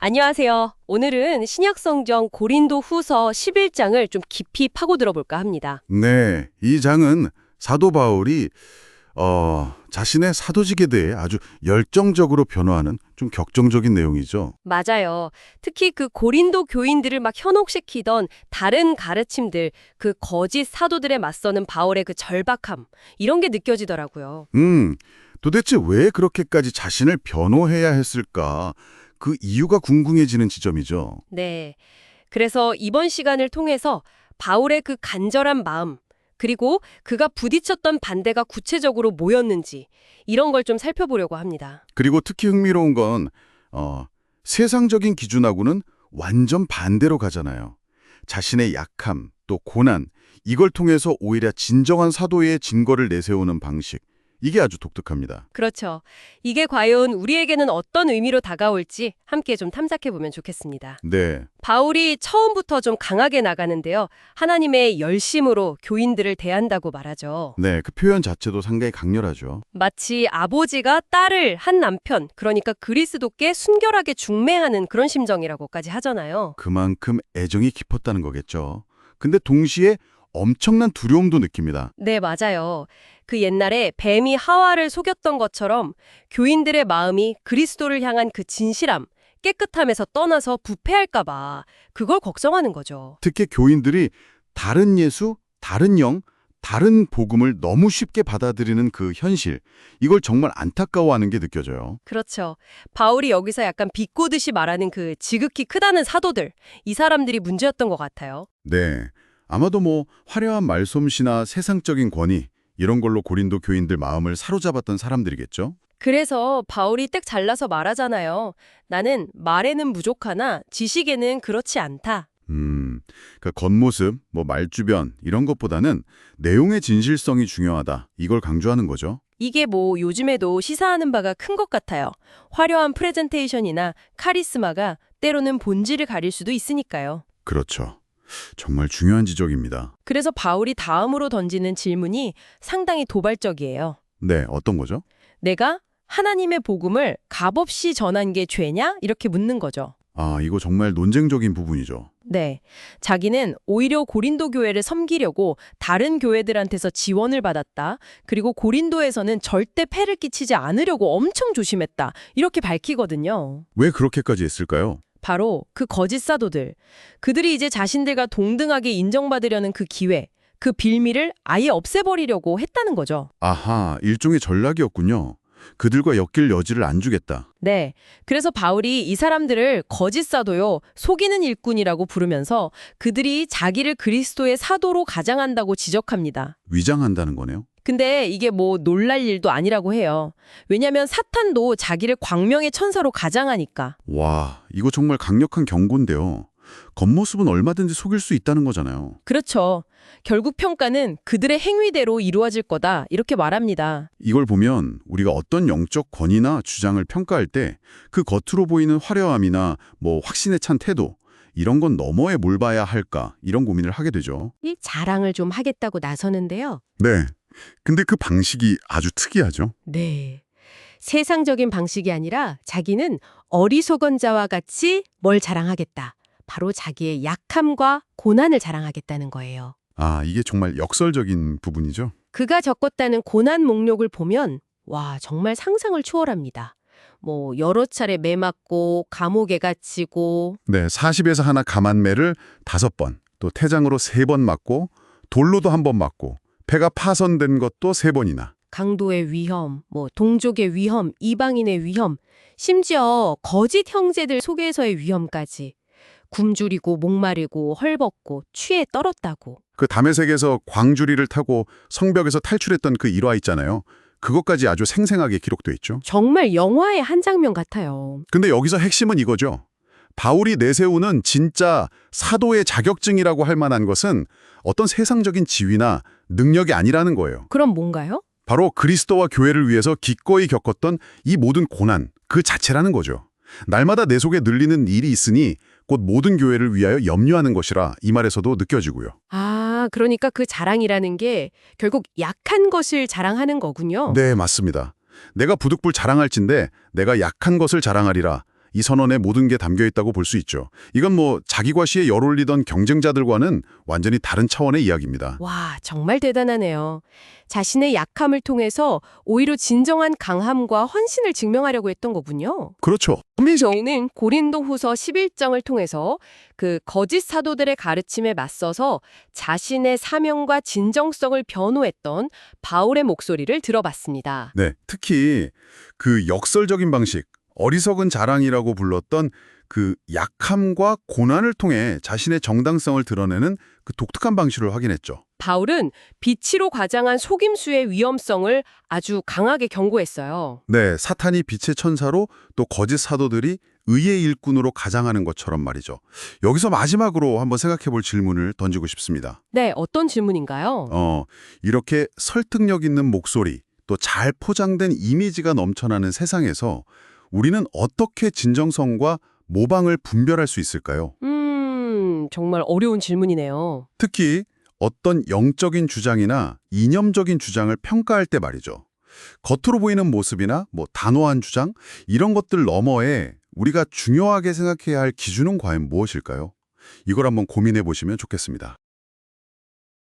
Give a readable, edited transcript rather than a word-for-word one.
안녕하세요. 오늘은 신약성경 고린도 후서 11장을 좀 깊이 파고들어 볼까 합니다. 네, 이 장은 사도 바울이 자신의 사도직에 대해 아주 열정적으로 변호하는 좀 격정적인 내용이죠. 맞아요. 특히 그 고린도 교인들을 막 현혹시키던 다른 가르침들, 그 거짓 사도들에 맞서는 바울의 그 절박함, 이런 게 느껴지더라고요. 도대체 왜 그렇게까지 자신을 변호해야 했을까? 그 이유가 궁금해지는 지점이죠. 네. 그래서 이번 시간을 통해서 바울의 그 간절한 마음, 그리고 그가 부딪혔던 반대가 구체적으로 뭐였는지, 이런 걸 좀 살펴보려고 합니다. 그리고 특히 흥미로운 건 세상적인 기준하고는 완전 반대로 가잖아요. 자신의 약함, 또 고난, 이걸 통해서 오히려 진정한 사도의 증거를 내세우는 방식. 이게 아주 독특합니다. 그렇죠. 이게 과연 우리에게는 어떤 의미로 다가올지 함께 좀 탐색해보면 좋겠습니다. 네, 바울이 처음부터 좀 강하게 나가는데요. 하나님의 열심으로 교인들을 대한다고 말하죠. 네, 그 표현 자체도 상당히 강렬하죠. 마치 아버지가 딸을 한 남편, 그러니까 그리스도께 순결하게 중매하는 그런 심정이라고까지 하잖아요. 그만큼 애정이 깊었다는 거겠죠. 근데 동시에 엄청난 두려움도 느낍니다. 네, 맞아요. 그 옛날에 뱀이 하와를 속였던 것처럼 교인들의 마음이 그리스도를 향한 그 진실함, 깨끗함에서 떠나서 부패할까 봐 그걸 걱정하는 거죠. 특히 교인들이 다른 예수, 다른 영, 다른 복음을 너무 쉽게 받아들이는 그 현실, 이걸 정말 안타까워하는 게 느껴져요. 그렇죠. 바울이 여기서 약간 비꼬듯이 말하는 그 지극히 크다는 사도들, 이 사람들이 문제였던 것 같아요. 네, 아마도 화려한 말솜씨나 세상적인 권위, 이런 걸로 고린도 교인들 마음을 사로잡았던 사람들이겠죠? 그래서 바울이 딱 잘라서 말하잖아요. 나는 말에는 부족하나 지식에는 그렇지 않다. 그 겉모습, 말주변 이런 것보다는 내용의 진실성이 중요하다. 이걸 강조하는 거죠. 이게 요즘에도 시사하는 바가 큰 것 같아요. 화려한 프레젠테이션이나 카리스마가 때로는 본질을 가릴 수도 있으니까요. 그렇죠. 정말 중요한 지적입니다. 그래서 바울이 다음으로 던지는 질문이 상당히 도발적이에요. 네, 어떤 거죠? 내가 하나님의 복음을 값없이 전한 게 죄냐? 이렇게 묻는 거죠. 아, 이거 정말 논쟁적인 부분이죠. 네. 자기는 오히려 고린도 교회를 섬기려고 다른 교회들한테서 지원을 받았다. 그리고 고린도에서는 절대 폐를 끼치지 않으려고 엄청 조심했다. 이렇게 밝히거든요. 왜 그렇게까지 했을까요? 바로 그 거짓 사도들. 그들이 이제 자신들과 동등하게 인정받으려는 그 기회, 그 빌미를 아예 없애버리려고 했다는 거죠. 아하, 일종의 전략이었군요. 그들과 엮일 여지를 안 주겠다. 네. 그래서 바울이 이 사람들을 거짓 사도요, 속이는 일꾼이라고 부르면서 그들이 자기를 그리스도의 사도로 가장한다고 지적합니다. 위장한다는 거네요. 근데 이게 놀랄 일도 아니라고 해요. 왜냐하면 사탄도 자기를 광명의 천사로 가장하니까. 와, 이거 정말 강력한 경고인데요. 겉모습은 얼마든지 속일 수 있다는 거잖아요. 그렇죠. 결국 평가는 그들의 행위대로 이루어질 거다. 이렇게 말합니다. 이걸 보면 우리가 어떤 영적 권위나 주장을 평가할 때 그 겉으로 보이는 화려함이나 확신에 찬 태도, 이런 건 너머에 뭘 봐야 할까, 이런 고민을 하게 되죠. 이 자랑을 좀 하겠다고 나서는데요. 네. 근데 그 방식이 아주 특이하죠. 네. 세상적인 방식이 아니라 자기는 어리석은 자와 같이 뭘 자랑하겠다. 바로 자기의 약함과 고난을 자랑하겠다는 거예요. 아, 이게 정말 역설적인 부분이죠. 그가 적었다는 고난 목록을 보면 와, 정말 상상을 초월합니다. 여러 차례 매 맞고 감옥에 갇히고 네, 40에서 하나 감한매를 5번, 또 태장으로 3번 맞고 돌로도 1번 맞고 폐가 파손된 것도 3번이나. 강도의 위험, 동족의 위험, 이방인의 위험, 심지어 거짓 형제들 속에서의 위험까지. 굶주리고 목마르고 헐벗고 취해 떨었다고. 그 다메섹에서 광주리를 타고 성벽에서 탈출했던 그 일화 있잖아요. 그것까지 아주 생생하게 기록돼 있죠. 정말 영화의 한 장면 같아요. 근데 여기서 핵심은 이거죠. 바울이 내세우는 진짜 사도의 자격증이라고 할 만한 것은 어떤 세상적인 지위나 능력이 아니라는 거예요. 그럼 뭔가요? 바로 그리스도와 교회를 위해서 기꺼이 겪었던 이 모든 고난, 그 자체라는 거죠. 날마다 내 속에 늘리는 일이 있으니 곧 모든 교회를 위하여 염려하는 것이라 이 말에서도 느껴지고요. 아, 그러니까 그 자랑이라는 게 결국 약한 것을 자랑하는 거군요. 네, 맞습니다. 내가 부득불 자랑할진대 내가 약한 것을 자랑하리라. 이 선언에 모든 게 담겨 있다고 볼 수 있죠. 이건 뭐 자기 과시에 열 올리던 경쟁자들과는 완전히 다른 차원의 이야기입니다. 와, 정말 대단하네요. 자신의 약함을 통해서 오히려 진정한 강함과 헌신을 증명하려고 했던 거군요. 그렇죠. 저희는 고린도 후서 11장을 통해서 그 거짓 사도들의 가르침에 맞서서 자신의 사명과 진정성을 변호했던 바울의 목소리를 들어봤습니다. 네, 특히 그 역설적인 방식, 어리석은 자랑이라고 불렀던 그 약함과 고난을 통해 자신의 정당성을 드러내는 그 독특한 방식을 확인했죠. 바울은 빛으로 과장한 속임수의 위험성을 아주 강하게 경고했어요. 네, 사탄이 빛의 천사로 또 거짓 사도들이 의의 일꾼으로 가장하는 것처럼 말이죠. 여기서 마지막으로 한번 생각해 볼 질문을 던지고 싶습니다. 네, 어떤 질문인가요? 이렇게 설득력 있는 목소리, 또 잘 포장된 이미지가 넘쳐나는 세상에서 우리는 어떻게 진정성과 모방을 분별할 수 있을까요? 정말 어려운 질문이네요. 특히 어떤 영적인 주장이나 이념적인 주장을 평가할 때 말이죠. 겉으로 보이는 모습이나 뭐 단호한 주장, 이런 것들 너머에 우리가 중요하게 생각해야 할 기준은 과연 무엇일까요? 이걸 한번 고민해 보시면 좋겠습니다.